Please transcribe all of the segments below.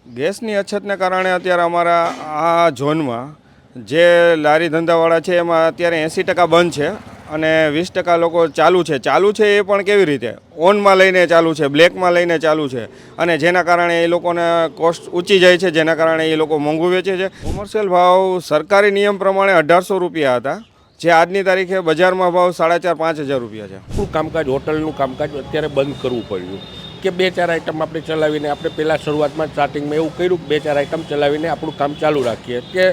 ગેસની અછતને કારણે અત્યારે અમારા આ ઝોનમાં જે લારી ધંધાવાળા છે એમાં અત્યારે 80% બંધ છે અને 20% લોકો ચાલુ છે એ પણ કેવી રીતે ઓનમાં લઈને ચાલુ છે, બ્લેકમાં લઈને ચાલુ છે અને જેના કારણે એ લોકોને કોસ્ટ ઊંચી જાય છે, જેના કારણે એ લોકો મોંઘું વેચે છે. કોમર્શિયલ ભાવ સરકારી નિયમ પ્રમાણે 1800 રૂપિયા હતા, જે આજની તારીખે બજારમાં ભાવ 4500-5000 રૂપિયા છે. આપણું કામકાજ, હોટલનું કામકાજ અત્યારે બંધ કરવું પડ્યું કે 2-4 આઈટમ આપણે ચલાવીને, આપણે પહેલાં શરૂઆતમાં સ્ટાર્ટિંગમાં એવું કર્યું કે 2-4 આઈટમ ચલાવીને આપણું કામ ચાલુ રાખીએ કે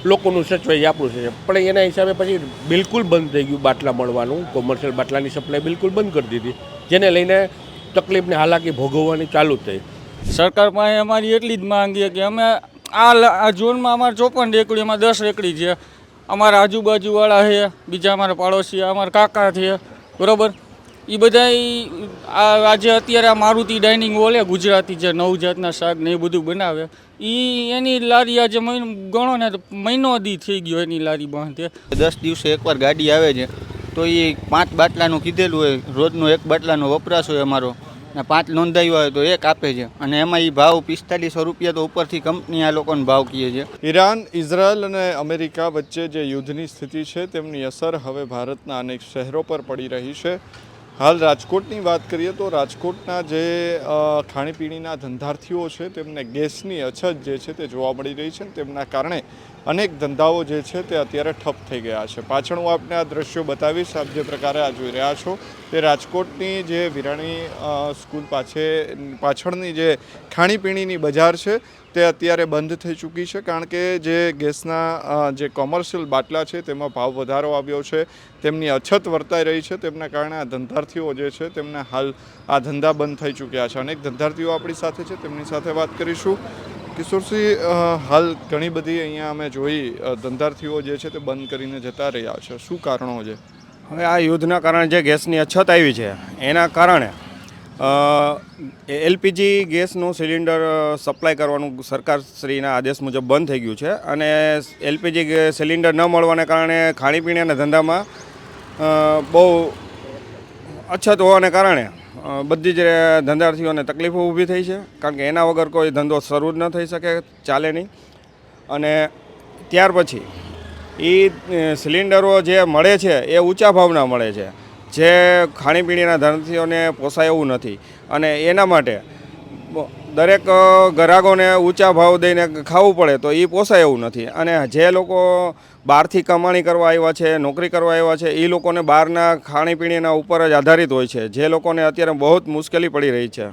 લોકોનું સચવાઈ આપણું છે. પણ એના હિસાબે પછી બિલકુલ બંધ થઈ ગયું બાટલા મળવાનું. કોમર્શિયલ બાટલાની સપ્લાય બિલકુલ બંધ કરી દીધી, જેને લઈને તકલીફને હાલાકી ભોગવવાની ચાલુ થઈ. સરકાર પાસે અમારી એટલી જ માંગીએ કે અમે આ ઝોનમાં અમારે 54 રેકડી, એમાં 10 રેકડી છે. અમારા આજુબાજુવાળા છે, બીજા અમારા પાડોશી, અમારા કાકા છે, બરાબર. એ બધા આજે અત્યારે આ મારુતિ ડાઇનિંગ હોલ ગુજરાતી જે નવજાતના શાક ને એ બધું બનાવે, એની લારી આજે ગણો ને મહિનો દી થઈ ગયો એની લારી બંધ. 10 દિવસે એકવાર ગાડી આવે છે તો એ 5 બાટલાનું કીધેલું હોય, રોજનો 1 બાટલાનો વપરાશ હોય અમારો, ને 5 નોંધાયું હોય તો 1 આપે છે અને એમાં એ ભાવ 4500 રૂપિયા તો ઉપરથી કંપની આ લોકોને ભાવ કહે છે. ઈરાન, ઇઝરાયલ અને અમેરિકા વચ્ચે જે યુદ્ધની સ્થિતિ છે તેમની અસર હવે ભારતના અનેક શહેરો પર પડી રહી છે. હાલ રાજકોટની વાત કરીએ તો રાજકોટના જે ખાણીપીણીના ધંધાર્થીઓ છે તેમને ગેસની અછત જે છે તે જોવા મળી રહી છે. તેમના કારણે અનેક ધંધાઓ જે છે તે અત્યારે ઠપ થઈ ગયા છે. પાછળ હું આપને આ દ્રશ્યો બતાવીશ. આપ જે પ્રકારે આ જોઈ રહ્યા છો તે રાજકોટની જે વિરાણી સ્કૂલ પાછળની જે ખાણીપીણીની બજાર છે તે અત્યારે બંધ થઈ ચૂકી છે, કારણ કે જે ગેસના જે કોમર્શિયલ બાટલા છે તેમાં ભાવ વધારો આવ્યો છે, તેમની અછત વર્તાઈ રહી છે. તેમના કારણે આ ધંધાર્થીઓ જે છે તેમને હાલ આ ધંધા બંધ થઈ ચૂક્યા છે. અનેક ધંધાર્થીઓ આપણી સાથે છે, તેમની સાથે વાત કરીશું. કિશોરસિંહ, હાલ ઘણી બધી અહીંયા અમે જોઈ ધંધાર્થીઓ જે છે તે બંધ કરીને જતા રહ્યા છે, શું કારણો છે? હવે આ યુદ્ધના કારણે જે ગેસની અછત આવી છે એના કારણે એલપીજી ગેસનું સિલિન્ડર સપ્લાય કરવાનું સરકારશ્રીના આદેશ મુજબ બંધ થઈ ગયું છે અને એલપીજી સિલિન્ડર ન મળવાને કારણે ખાણીપીણીના ધંધામાં બહુ અછત હોવાને કારણે બધી જ ધંધાર્થીઓને તકલીફો ઊભી થઈ છે, કારણ કે એના વગર કોઈ ધંધો શરૂ જ ન થઈ શકે, ચાલે નહીં. અને ત્યાર પછી એ સિલિન્ડરો જે મળે છે એ ઊંચા ભાવના મળે છે, જે ખાણીપીણીના ધંધાર્થીઓને પોસાય એવું નથી અને એના માટે દરેક ગ્રાહકોને ઊંચા ભાવ દઈને ખાવું પડે તો એ પોસાય એવું નથી. અને જે લોકો બહારથી કમાણી કરવા આવ્યા છે, નોકરી કરવા આવ્યા છે, એ લોકોને બહારના ખાણીપીણીના ઉપર જ આધારિત હોય છે, જે લોકોને અત્યારે બહુ જ મુશ્કેલી પડી રહી છે.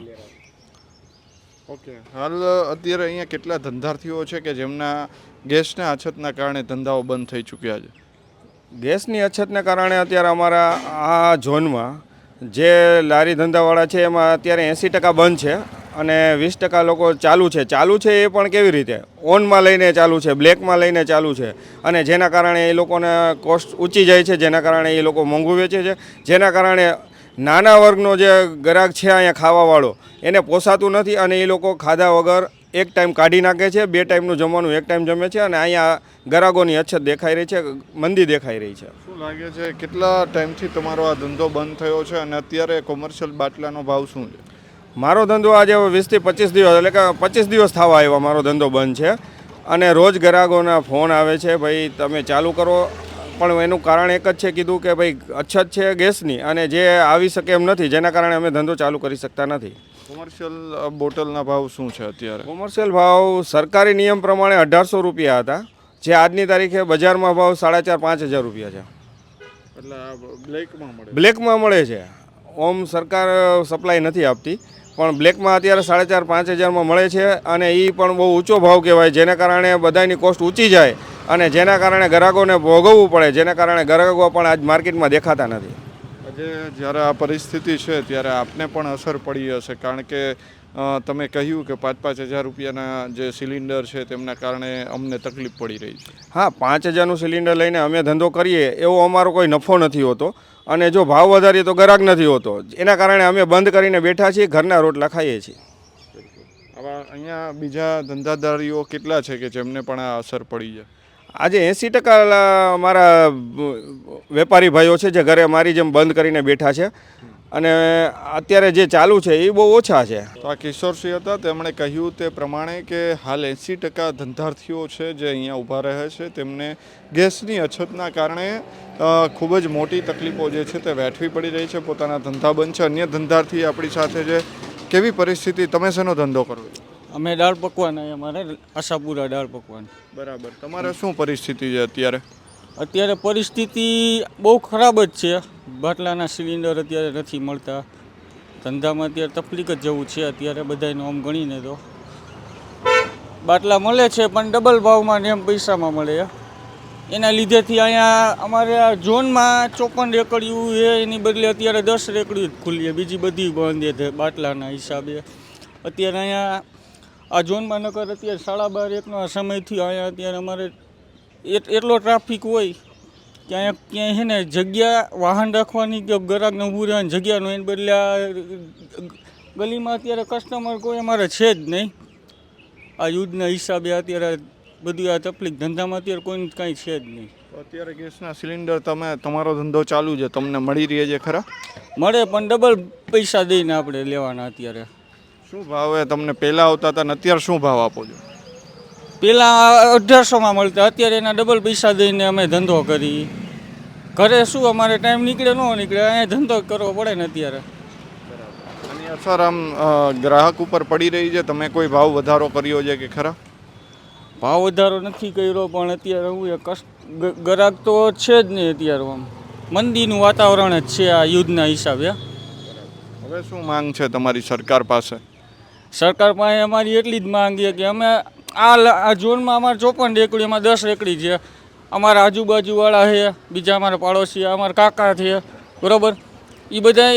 ઓકે, હાલ અત્યારે અહીંયા કેટલા ધંધાર્થીઓ છે કે જેમના ગેસના અછતના કારણે ધંધાઓ બંધ થઈ ચૂક્યા છે? ગેસની અછતને કારણે અત્યારે અમારા આ ઝોનમાં જે લારી ધંધાવાળા છે એમાં અત્યારે 80% બંધ છે અને 20% લોકો ચાલુ છે એ પણ કેવી રીતે ઓનમાં લઈને ચાલુ છે, બ્લેકમાં લઈને ચાલુ છે અને જેના કારણે એ લોકોને કોસ્ટ ઊંચી જાય છે, જેના કારણે એ લોકો મોંઘું વેચે છે, જેના કારણે નાના વર્ગનો જે ગ્રાહક છે અહીંયા ખાવાવાળો એને પોસાતું નથી અને એ લોકો ખાધા વગર એક ટાઈમ કાઢી નાખે છે, 2 ટાઈમનું જમવાનું એક ટાઈમ જમે છે અને અહીંયા ગ્રાહકોની અછત દેખાઈ રહી છે, મંદી દેખાઈ રહી છે. શું લાગે છે કેટલા ટાઈમથી તમારો આ ધંધો બંધ થયો છે અને અત્યારે કોમર્શિયલ બાટલાનો ભાવ શું છે? મારો ધંધો આજે 20 થી 25 દિવસ, એટલે કે 25 દિવસ થવા આવ્યા મારો ધંધો બંધ છે અને રોજ ગ્રાહકોના ફોન આવે છે, ભાઈ તમે ચાલુ કરો, પણ એનું કારણ એક જ છે, કીધું કે ભાઈ અછત છે ગેસની અને જે આવી શકે એમ નથી, જેના કારણે અમે ધંધો ચાલુ કરી શકતા નથી. કોમર્શિયલ બોટલના ભાવ શું છે અત્યારે? કોમર્શિયલ ભાવ સરકારી નિયમ પ્રમાણે 1800 રૂપિયા હતા, જે આજની તારીખે બજારમાં ભાવ 4500-5000 રૂપિયા છે. એટલે બ્લેકમાં મળે છે. ઓમ સરકાર સપ્લાય નથી આપતી, પણ બ્લેકમાં અત્યારે 4500-5000માં મળે છે અને એ પણ બહુ ઊંચો ભાવ કહેવાય, જેના કારણે બધાની કોસ્ટ ઊંચી જાય અને જેના કારણે ગ્રાહકોને ભોગવવું પડે, જેના કારણે ગ્રાહકો પણ આજ માર્કેટમાં દેખાતા નથી. આજે જ્યારે આ પરિસ્થિતિ છે ત્યારે આપને પણ અસર પડી હશે, કારણ કે તમે કહ્યું કે 5-5 હજાર રૂપિયાના જે સિલિન્ડર છે તેમના કારણે અમને તકલીફ પડી રહી છે. હા, 5000નું સિલિન્ડર લઈને અમે ધંધો કરીએ એવો અમારો કોઈ નફો નથી હોતો અને જો ભાવ વધારીએ તો ગ્રાહક નથી હોતો, એના કારણે અમે બંધ કરીને બેઠા છીએ, ઘરના રોટલા ખાઈએ છીએ. આવા અહીંયા બીજા ધંધાદારીઓ કેટલા છે કે જેમને પણ આ અસર પડી છે? આજે 80% મારા વેપારી ભાઈઓ છે જે ઘરે મારી જેમ બંધ કરીને બેઠા છે અને અત્યારે જે ચાલુ છે એ બહુ ઓછા છે. તો આ કિશોરસિંહ હતા, તેમણે કહ્યું તે પ્રમાણે કે હાલ 80% ધંધાર્થીઓ છે જે અહીંયા ઊભા રહે છે, તેમને ગેસની અછતના કારણે ખૂબ જ મોટી તકલીફો જે છે તે વેઠવી પડી રહી છે. પોતાના ધંધા બંધ છે. અન્ય ધંધાર્થી આપણી સાથે છે. કેવી પરિસ્થિતિ? તમે શેનો ધંધો કરો છો? અમે દાળ પકવાન અમારે આશાપુરા દાળ પકવાન. બરાબર. તમારે શું પરિસ્થિતિ છે અત્યારે? અત્યારે પરિસ્થિતિ બહુ ખરાબ જ છે. બાટલાના સિલિન્ડર અત્યારે નથી મળતા. ધંધામાં અત્યારે તકલીફ જ જવું છે અત્યારે બધાને આમ ગણીને તો. બાટલા મળે છે પણ ડબલ ભાવમાં ને એમ પૈસામાં મળે. એના લીધેથી અહીંયા અમારે આ ઝોનમાં 54 રેકડીયું છે, એની બદલે અત્યારે 10 રેકડીયું જ ખુલ્લી, બીજી બધી બંધ છે બાટલાના હિસાબે. અત્યારે અહીંયા આ ઝોનમાં નકર અત્યારે 12:30 સમયથી અહીંયા અત્યારે અમારે એટલો ટ્રાફિક હોય કે અહીંયા ક્યાંય છે ને જગ્યા વાહન રાખવાની કે ગ્રાહકને ઊભું રહેવાની જગ્યાનો, એને બદલે આ ગલીમાં અત્યારે કસ્ટમર કોઈ અમારે છે જ નહીં. આ યુદ્ધના હિસાબે અત્યારે બધું આ તકલીફ, ધંધામાં અત્યારે કોઈ કાંઈ છે જ નહીં. અત્યારે ગેસના સિલિન્ડર તમારો ધંધો ચાલુ છે, તમને મળી રહે છે ખરા? મળે પણ ડબલ પૈસા દઈને આપણે લેવાના. અત્યારે શું ભાવે તમને પહેલાં આવતા હતા ને અત્યારે શું ભાવ આપો છો? પહેલાં 1800માં મળતા, અત્યારે એના ડબલ પૈસા દઈને અમે ધંધો કરી. ઘરે શું અમારે ટાઈમ નીકળે ન નીકળે, અહીંયા ધંધો કરવો પડે ને અત્યારે. આની અસર આમ ગ્રાહક ઉપર પડી રહી છે? તમે કોઈ ભાવ વધારો કર્યો છે કે ખરા? ભાવ વધારો નથી કર્યો પણ અત્યારે હું ગ્રાહક તો છે જ નહીં. અત્યારે આમ મંદીનું વાતાવરણ જ છે આ યુદ્ધના હિસાબે. હવે શું માંગ છે તમારી સરકાર પાસે? સરકાર પાસે અમારી એટલી જ માંગ છે કે અમે આ ઝોનમાં અમારે 54 રેકડી, એમાં 10 રેકડી છે. અમારા આજુબાજુવાળા છે, બીજા અમારા પાડોશી, અમારા કાકા છે, બરાબર. એ બધા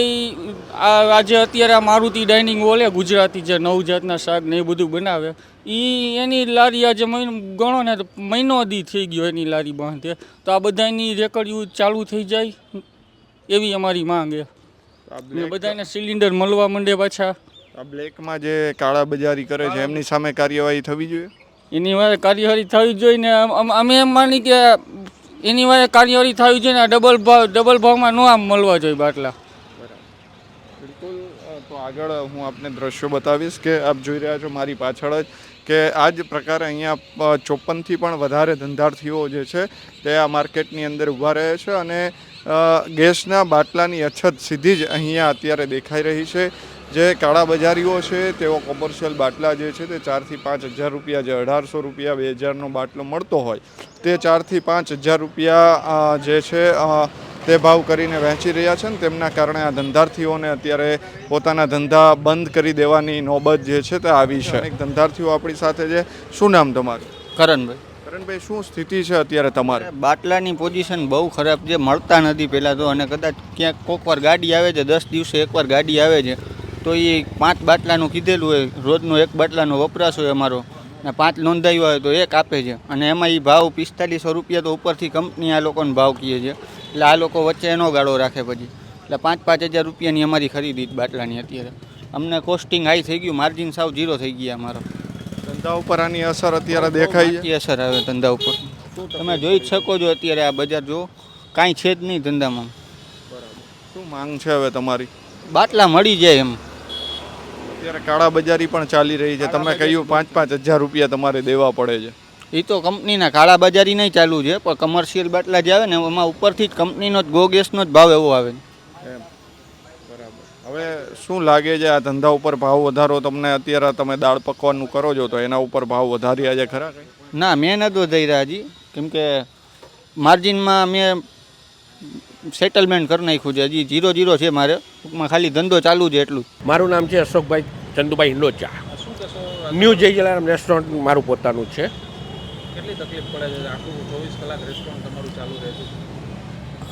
આજે અત્યારે આ મારુતિ ડાઇનિંગ હોલ ગુજરાતી છે, 9 જાતના શાક ને એ બધું બનાવે. એની લારી આજે ગણો ને મહિનો દી થઈ ગયો એની લારી બંધ. તો આ બધાની રેકડીઓ ચાલુ થઈ જાય એવી અમારી માંગ છે. બધાને સિલિન્ડર મળવા માંડે પાછા. આ બ્લેકમાં જે કાળા બજારી કરે છે એમની સામે કાર્યવાહી થવી જોઈએ. એની વારે કાર્યવાહી થવી જોઈએ ને અમે એમ માની કે એની વારે કાર્યવાહી થવી જોઈએ ને ડબલ ભાવમાં ન આમ મળવા જોઈએ બાટલા. બિલકુલ. તો આગળ હું આપને દ્રશ્યો બતાવીશ કે આપ જોઈ રહ્યા છો મારી પાછળ જ કે આ જ પ્રકારે અહીંયા 54થી પણ વધારે ધંધાર્થીઓ જે છે તે આ માર્કેટની અંદર ઊભા રહે છે અને ગેસના બાટલાની અછત સીધી જ અહીંયા અત્યારે દેખાઈ રહી છે. જે કાળા બજારીઓ છે તેઓ કોમર્શિયલ બાટલા જે છે તે 4,000 થી 5,000 રૂપિયા, જે 1,800 રૂપિયા 2,000નો બાટલો મળતો હોય તે 4,000 થી 5,000 રૂપિયા જે છે તે ભાવ કરીને વહેંચી રહ્યા છે. ને તેમના કારણે આ ધંધાર્થીઓને અત્યારે પોતાના ધંધા બંધ કરી દેવાની નોબત જે છે તે આવી છે. અનેક ધંધાર્થીઓ આપણી સાથે છે. શું નામ તમારું? કરણભાઈ. કરણભાઈ, શું સ્થિતિ છે અત્યારે તમારે? બાટલાની પોઝિશન બહુ ખરાબ છે, મળતા નથી પહેલાં તો. અને કદાચ ક્યાંક કોઈક વાર ગાડી આવે છે, 10 દિવસે એકવાર ગાડી આવે છે, તો એ 5 બાટલાનું કીધેલું હોય, રોજનો 1 બાટલાનો વપરાશ હોય અમારો, ને 5 નોંધાયું હોય તો 1 આપે છે. અને એમાં એ ભાવ 4500 રૂપિયા તો ઉપરથી કંપની આ લોકોને ભાવ કહે છે. એટલે આ લોકો વચ્ચે એનો ગાળો રાખે પછી. એટલે 5,000 રૂપિયાની અમારી ખરીદી બાટલાની અત્યારે. અમને કોસ્ટિંગ હાઈ થઈ ગયું, માર્જિન સાવ 0 થઈ ગયા અમારો. ધંધા ઉપર આની અસર અત્યારે દેખાય છે? અસર આવે ધંધા ઉપર. તમે જોઈ જ શકો છો અત્યારે આ બજાર જો કાંઈ છે જ નહીં ધંધામાં. શું માંગ છે હવે તમારી? બાટલા મળી જાય એમ. અત્યારે કાળા બજારી પણ ચાલી રહી છે. તમે કહ્યું 5,000 રૂપિયા તમારે દેવા પડે છે. એ તો કંપનીના કાળા બજારી નહીં ચાલુ છે, પણ કમર્શિયલ બાટલા જે આવે ને એમાં ઉપરથી જ કંપનીનો જ ગો ગેસનો જ ભાવ એવો આવે. બરાબર. હવે શું લાગે છે આ ધંધા ઉપર ભાવ વધારો તમને? અત્યારે તમે દાળ પકવાનું કરો છો તો એના ઉપર ભાવ વધાર્યા છે ખરા? ના, મેં નથી વધારી રહ્યા હજી, કેમ કે માર્જિનમાં મેં સેટલમેન્ટ કરી નાખ્યું છે. હજી 0-0 છે મારે, ટૂંકમાં ખાલી ધંધો ચાલુ છે એટલું. મારું નામ છે અશોકભાઈ ચંદુભાઈ હિંડોચા. ન્યૂ જય જલારામ રેસ્ટોરન્ટ મારું પોતાનું છે. કેટલી તકલીફ પડે છે? આખું 24 કલાક રેસ્ટોરન્ટ તમારું ચાલુ રહે છે?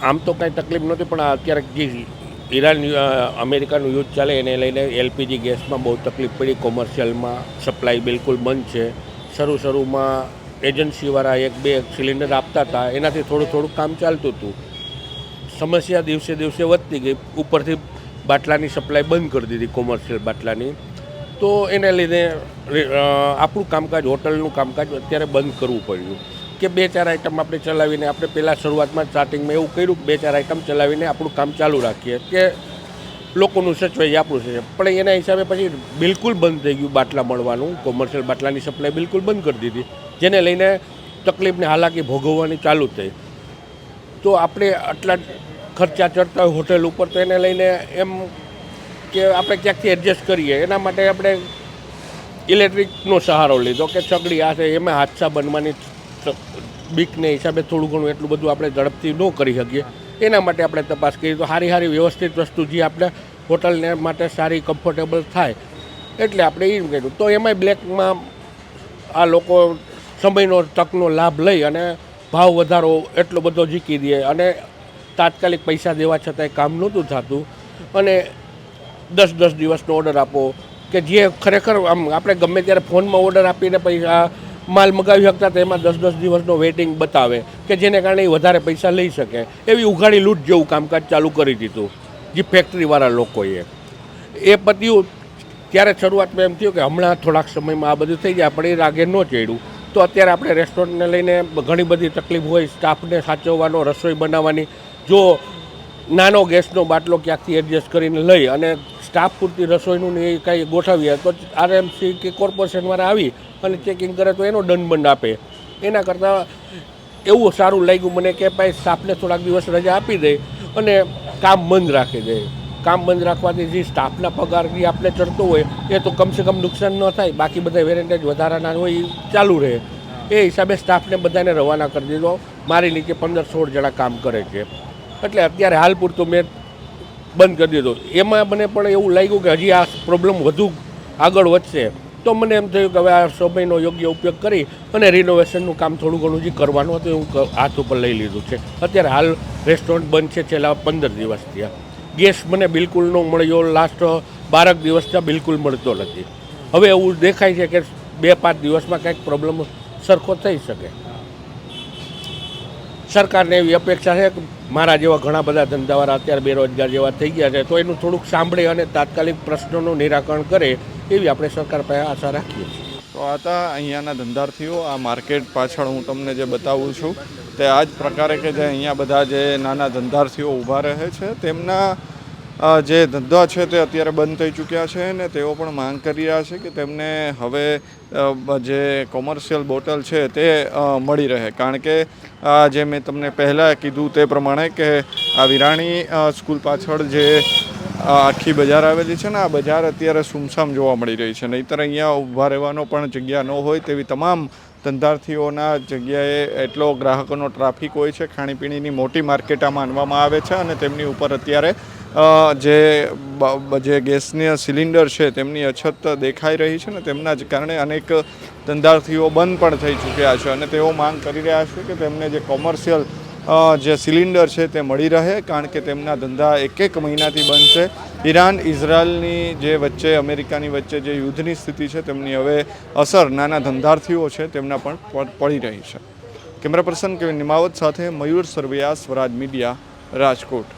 આમ તો કાંઈ તકલીફ નહોતી, પણ અત્યારે જે ઈરાન અમેરિકાનું યુદ્ધ ચાલે એને લઈને એલપીજી ગેસમાં બહુ તકલીફ પડી. કોમર્શિયલમાં સપ્લાય બિલકુલ બંધ છે. શરૂમાં એજન્સીવાળા 1-2 સિલિન્ડર આપતા હતા, એનાથી થોડું કામ ચાલતું હતું. સમસ્યા દિવસે વધતી ગઈ, ઉપરથી બાટલાની સપ્લાય બંધ કરી દીધી કોમર્શિયલ બાટલાની. તો એને લીધે આપણું કામકાજ, હોટલનું કામકાજ અત્યારે બંધ કરવું પડ્યું કે 2-4 આઈટમ આપણે ચલાવીને, આપણે પહેલાં શરૂઆતમાં સ્ટાર્ટિંગમાં એવું કર્યું કે 2-4 આઈટમ ચલાવીને આપણું કામ ચાલુ રાખીએ કે લોકોનું સચવાઈ આપણું છે, પણ એના હિસાબે પછી બિલકુલ બંધ થઈ ગયું બાટલા મળવાનું. કોમર્શિયલ બાટલાની સપ્લાય બિલકુલ બંધ કરી દીધી, જેને લઈને તકલીફને હાલાકી ભોગવવાની ચાલુ થઈ. તો આપણે આટલા ખર્ચા ચડતા હોય હોટેલ ઉપર, તો એને લઈને એમ કે આપણે ક્યાંકથી એડજસ્ટ કરીએ. એના માટે આપણે ઇલેક્ટ્રિકનો સહારો લીધો કે સગડી આ છે, એમાં હાદસા બનવાની બીકને હિસાબે થોડું ઘણું એટલું બધું આપણે ઝડપથી ન કરી શકીએ. એના માટે આપણે તપાસ કરી, તો સારી વ્યવસ્થિત વસ્તુ જે આપણે હોટલને માટે સારી કમ્ફર્ટેબલ થાય એટલે આપણે એમ કર્યું. તો એમાંય બ્લેકમાં આ લોકો સમયનો તકનો લાભ લઈ અને ભાવ વધારો એટલો બધો ઝીકી દે, અને તાત્કાલિક પૈસા દેવા છતાંય કામ નહોતું થતું. અને 10 દિવસનો ઓર્ડર આપો, કે જે ખરેખર આમ આપણે ગમે ત્યારે ફોનમાં ઓર્ડર આપીને પૈસા માલ મગાવી શકતા, તો એમાં 10 દિવસનો વેઇટિંગ બતાવે, કે જેને કારણે એ વધારે પૈસા લઈ શકે. એવી ઉઘાડી લૂંટ જેવું કામકાજ ચાલુ કરી દીધું જે ફેક્ટરીવાળા લોકોએ. એ પત્યું ત્યારે શરૂઆતમાં એમ થયું કે હમણાં થોડાક સમયમાં આ બધું થઈ જાય, પણ એ રાગે ન ચડ્યું. તો અત્યારે આપણે રેસ્ટોરન્ટને લઈને ઘણી બધી તકલીફ હોય, સ્ટાફને સાચવવાનો, રસોઈ બનાવવાની. જો નાનો ગેસનો બાટલો ક્યાંકથી એડજસ્ટ કરીને લઈ અને સ્ટાફ પૂરતી રસોઈનું ને એ કાંઈ ગોઠવીએ, તો આરએમસી કે કોર્પોરેશનવાળા આવી અને ચેકિંગ કરે તો એનો દંડ આપે. એના કરતાં એવું સારું લાગ્યું મને કે ભાઈ સ્ટાફને થોડાક દિવસ રજા આપી દે અને કામ બંધ રાખી દે. કામ બંધ રાખવાથી જે સ્ટાફના પગાર જે આપણે ચડતો હોય એ તો કમસે કમ નુકસાન ન થાય, બાકી બધા વેરેન્ટેજ વધારાના હોય એ ચાલુ રહે. એ હિસાબે સ્ટાફને બધાને રવાના કરી દીધો. મારી નીચે 15-16 જણા કામ કરે છે, એટલે અત્યારે હાલ પૂરતું મેં બંધ કરી દીધો. એમાં મને પણ એવું લાગ્યું કે હજી આ પ્રોબ્લેમ વધુ આગળ વધશે, તો મને એમ થયું કે હવે આ સમયનો યોગ્ય ઉપયોગ કરી અને રિનોવેશનનું કામ થોડું ઘણું જે કરવાનું હતું હું હાથ ઉપર લઈ લીધું છે. અત્યારે હાલ રેસ્ટોરન્ટ બંધ છે છેલ્લા 15 દિવસ થયા. ગેસ મને બિલકુલ ન મળ્યો, લાસ્ટ 12 દિવસથી બિલકુલ મળતો નથી. હવે એવું દેખાય છે કે 2-5 દિવસમાં કંઈક પ્રોબ્લેમ સરખો થઈ શકે. સરકારને એવી અપેક્ષા છે કે મારા જેવા ઘણા બધા ધંધાવાળા અત્યારે બેરોજગાર જેવા થઈ ગયા છે, તો એનું થોડુંક સાંભળે અને તાત્કાલિક પ્રશ્નોનું નિરાકરણ કરે એવી આપણે સરકાર પાસે આશા રાખીએ છીએ. તો આ હતા અહીંયાના ધંધાર્થીઓ. આ માર્કેટ પાછળ હું તમને જે બતાવું છું તે આ જ પ્રકારે કે જે અહીંયા બધા જે નાના ધંધાર્થીઓ ઊભા રહે છે, તેમના જે ધંધા છે તે અત્યારે બંધ થઈ ચૂક્યા છે, અને તેઓ પણ માંગ કરી રહ્યા છે કે તેમને હવે જે કોમર્શિયલ બોટલ છે તે મળી રહે. કારણ કે જે મેં તમને પહેલાં કીધું તે પ્રમાણે કે આ વિરાણી સ્કૂલ પાછળ જે આખી બજાર આવેલી છે ને, આ બજાર અત્યારે સુમસામ જોવા મળી રહી છે. નહીંતર અહીંયા ઊભા રહેવાનો પણ જગ્યા ન હોય તેવી તમામ ધંધાર્થીઓના જગ્યાએ એટલો ગ્રાહકોનો ટ્રાફિક હોય છે. ખાણીપીણીની મોટી માર્કેટ આ માનવામાં આવે છે, અને તેમની ઉપર અત્યારે જે ગેસની સિલિન્ડર છે તેમની અછત દેખાઈ રહી છે, ને તેમના જ કારણે અનેક ધંધાર્થીઓ બંધ પણ થઈ ચૂક્યા છે. અને તેઓ માંગ કરી રહ્યા છે કે તેમને જે કોમર્શિયલ જે સિલિન્ડર છે તે મળી રહે, કારણ કે તેમના ધંધા 1 મહિનાથી બંધ છે. ઈરાન ઇઝરાયલની જે વચ્ચે અમેરિકાની વચ્ચે જે યુદ્ધની સ્થિતિ છે તેમની હવે અસર નાના ધંધાર્થીઓ છે તેમના પણ પડી રહી છે. કેમેરા પર્સન કેવિન નિમાવત સાથે મયુર સરવૈયા, સ્વરાજ મીડિયા, રાજકોટ.